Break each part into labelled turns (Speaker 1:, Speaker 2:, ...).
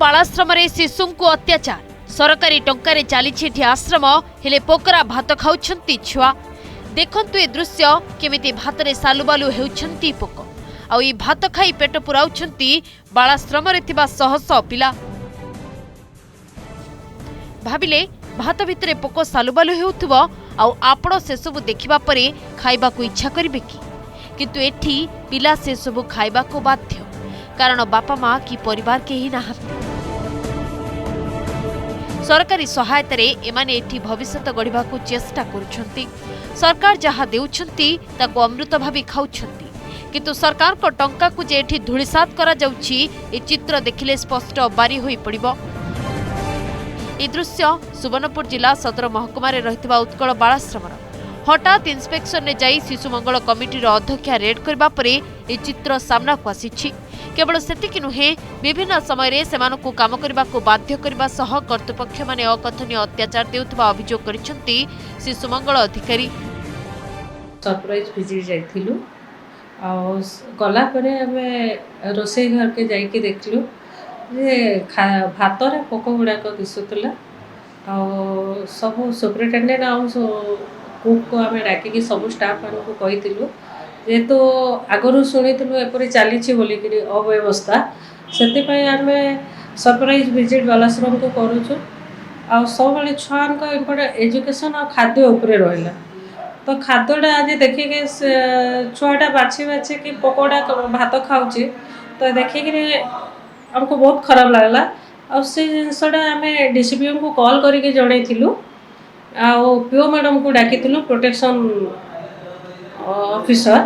Speaker 1: बालाश्रम शिशु को अत्याचार सरकारी टंकार चली आश्रम हेले पोकरा भात खाऊछंती छुआ देखंतु ए दृश्य केमिति भात रे सालुबालु हेउछंती पोक आ ई भात खाई पेट पुराउछंती बालाश्रम रे थिबा शह शह पिला भाबिले भात भितरे पोक सालुबालु हेउथबो आ आपण से सब देखिबा परे खाइबा को इच्छा करिवे किंतु एठी पिला से सब खाइबा को बाध्य कारण बापा माँ की परिवार के ही नाहंती सरकारी सहायता रे एमाने एठी भविष्य गढ़ा को चेष्टा करुछंती सरकार जहाँ देउछंती ताको अमृत भावी खाउछंती किंतु सरकार को टंका को जे एठी धूलिसात करा जाउछि ए चित्र देखिले स्पष्ट बारी होई पड़िबो। ए दृश्य सुवर्णपुर जिला सदर महकुमा रे रहितबा उत्कल बालाश्रम हठात इन्स्पेक्शन ने जाई शिशु मंगल कमिटी अध्यक्षा रेड करबा परे ए चित्र सामना को आसीछि। केवल सेतिक नुहे विभिन्न समय सेमानकु काम करबा को बाध्य करबा सह कर्तृपक्ष माने अकथनीय अत्याचार देउतबा अभियोग करिसंती शिशु मंगल अधिकारी।
Speaker 2: सरप्राइज विजिट जाइथिलु आ गला परे हमें रोसई घर के जाई के देखलु जे भात रे पोक गुडा को दिसुतला आ सब सुपरिटेंडेंट आ कुक को हमें डाकी के सब स्टाफ को कहिथिलु जेहेतु आगरू शुणुलु एपरी चली बोलिकी अव्यवस्था से आम सरप्राइज विजिट बालाश्रम को करुचु आ सब छुआ इम्पोर्टेंट एजुकेशन और खाद्य उपरे रहा तो खाद्यटा आज देखिए छुआटा बाछी बाछी कि पकोड़ा भात खाऊे तो देखिए आमको बहुत खराब लगला और से जिनसटा आम डीसीपीओ को कॉल करके जनइलु आ पीओ मैडम को डाकी प्रोटेक्शन ऑफिसर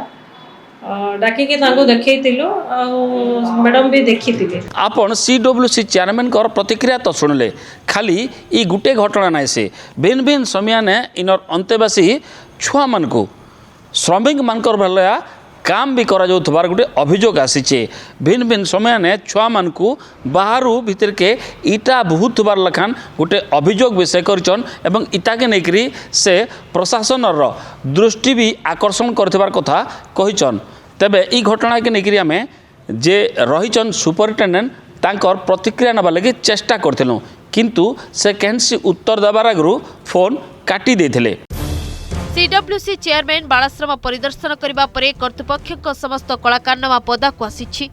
Speaker 2: डाकिके देखो मैडम भी देखी
Speaker 3: आपण CWC चेयरमैन कर प्रतिक्रिया तो शुणिले खाली ई गुटे घटना ना से भिन्न भिन्न समय ने इनर अंतेवासी छुआ मान को श्रमिक मानकर भलिया काम भी करा जाउथबार गुटे अभियोग आसीचे भिन्न भिन्न समय ने छुआ मान को बाहरु भीतर के इटा बहुत बार लखान गुटे अभियोग विषय करचन एवं इटा के नेकरी से प्रशासन रो दृष्टि भी आकर्षण करथिबार कथा कहिचन। तेबे ई घटना के नेकरी आमे जे रहिचन सुपरिटेंडेंट तांकर प्रतिक्रिया नबा लगे चेष्टा करथिलु किंतु से कैंसी उत्तर देबार आगु फोन काटी देथिले।
Speaker 1: CWC चेयरमैन बालाश्रम परिदर्शन करबा परे कर्तृपक्षक समस्त कलाकारनामा पदा को आसीछि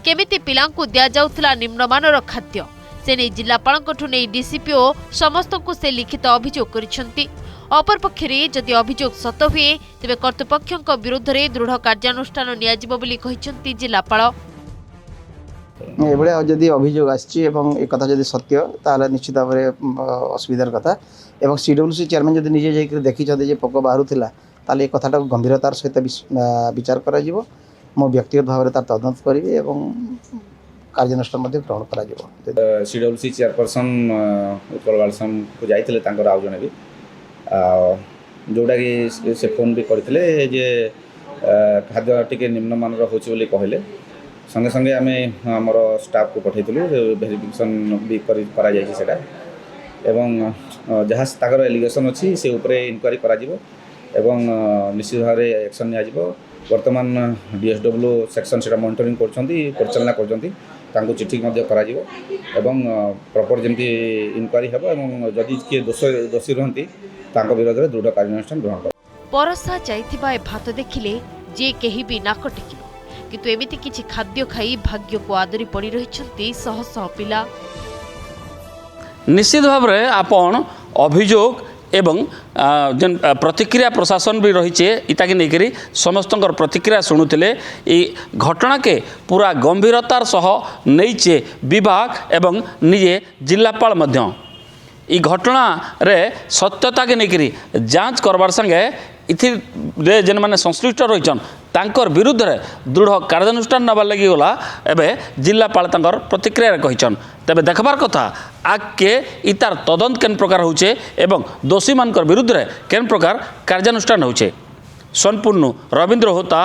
Speaker 1: केमिति पिलांकु दिया जाउथला निम्नमानर खाद्य से नै जिल्लापालंकठु नै डीसीपीओ समस्त को से लिखित अभियोग करिसंती। अपर पक्षरे जदि अभियोग सत हुए तेबे कर्तृपक्षक विरुद्ध रे दृढ़ कार्यानुष्ठान नियाजिबो बोली कहिसंती जिल्लापाल।
Speaker 4: एबळे जदि अभियोग आछि एवं एक कथा जदि सत्य ताले निश्चित भाव असुविधार कथा एवं CWC चेयरमैन जदि निजे जाई देखी जे पोक बाहर थिला ताले एक कथाटा गंभीरतार सहित विचार करा जिवो मो व्यक्तिगत भाव तार तदंत करिवे एवं कार्यानुष्ठान मध्ये ग्रहण करा जिवो।
Speaker 5: CWC चेयरपर्सन उत्कल बालाश्रम को जाइथिले तांकर आउ जने भी जोटा कि से फोन भी करथिले जे खाद्य टिके निम्नमानर होछि बोली कहले संगे संगे आम आमर स्टाफ को पठेलु भेरिफिकेशन भी करा जाइछि सेटा एवं जहाँ ताकर एलिगेशन अच्छी से उपरे इनक्वारी करा जिवो एवं निश्चित भाव में एक्शन नियाजिवो। वर्तमान DSW सेक्शन से मॉनिटरिंग करछंती परिचालना करछंती तांको चिठी मध्ये करा जिवो एवं प्रॉपर जेमती इनक्वारी हेबो एवं जदि के दोषी रहंती तांको विरोध रे दृढ़ कार्यानुष्ठान ग्रहण कर।
Speaker 1: परसा जाइथिबा ए भात देखिले जे केही भी नाक टेकिबो किंतु एमिति किछि खाद्य खाई भाग्य को आदरी पड़ी रहिछंती शह शह पिला।
Speaker 3: निश्चित भाव में आपण अभियोग एवं जन प्रतिक्रिया प्रशासन भी रही इताके नहीं समस्त प्रतिक्रिया शुणुले ये घटना के पूरा गंभीरतार सह नहींचे विभाग एवं निजे जिलापाल मध्य ई घटना रे सत्यता के नहीं जांच करवार संगे इथिरे जेन माने संश्लिष्ट रहीचन तांकर विरुद्ध रे दृढ़ कार्यानुष्ठान नबार लगी गला एबे जिलापाल तांकर प्रतिक्रिया कहिचन। तेबे देखबार कथा आगे इतार तदंत केन प्रकार होचे एवं दोषी मानकर विरुद्ध रे केन प्रकार कार्यानुष्ठान होचे। सोनपुर रविंद्र होता।